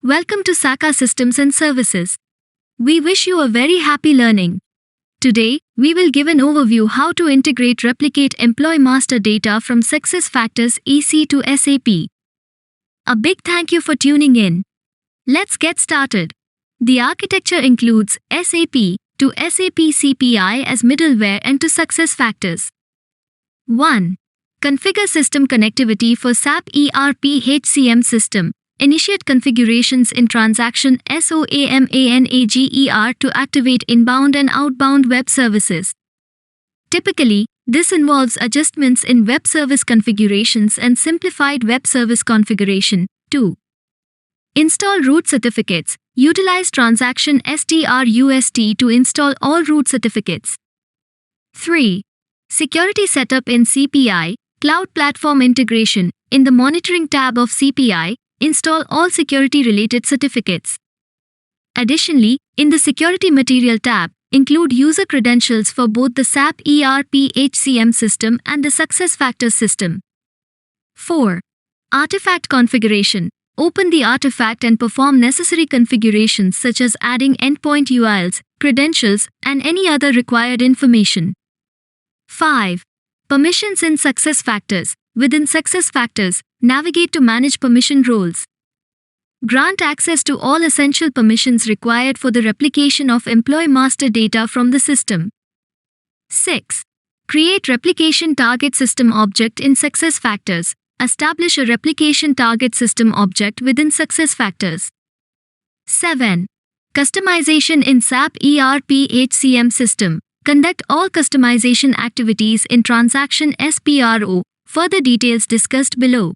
Welcome to SAP Systems and Services. We wish you a very happy learning. Today, we will give an overview how to integrate replicate employee master data from SuccessFactors EC to SAP. A big thank you for tuning in. Let's get started. The architecture includes SAP to SAP CPI as middleware and to SuccessFactors. 1. Configure system connectivity for SAP ERP HCM system. Initiate configurations in Transaction SOAMANAGER to activate inbound and outbound web services. Typically, this involves adjustments in web service configurations and simplified web service configuration. 2. Install root certificates. Utilize Transaction STRUST to install all root certificates. 3. Security setup in CPI, Cloud Platform Integration. In the Monitoring tab of CPI, install all security-related certificates. Additionally, in the Security Material tab, include user credentials for both the SAP ERP HCM system and the SuccessFactors system. 4. Artifact configuration. Open the artifact and perform necessary configurations such as adding endpoint URLs, credentials, and any other required information. 5. Permissions in SuccessFactors. Within SuccessFactors, navigate to manage permission roles. Grant access to all essential permissions required for the replication of employee master data from the system. 6. Create replication target system object in SuccessFactors. Establish a replication target system object within SuccessFactors. 7. Customization in SAP ERP HCM system. Conduct all customization activities in Transaction SPRO. Further details discussed below.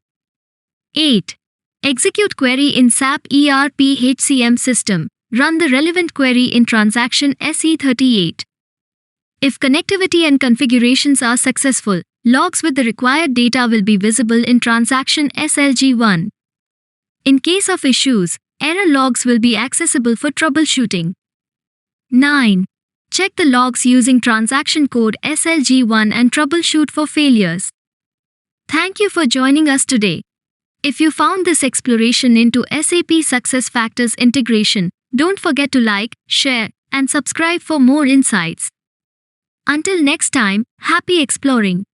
8. Execute query in SAP ERP HCM system. Run the relevant query in Transaction SE38. If connectivity and configurations are successful, logs with the required data will be visible in Transaction SLG1. In case of issues, error logs will be accessible for troubleshooting. 9. Check the logs using transaction code SLG1 and troubleshoot for failures. Thank you for joining us today. If you found this exploration into SAP SuccessFactors integration, don't forget to like, share, and subscribe for more insights. Until next time, happy exploring.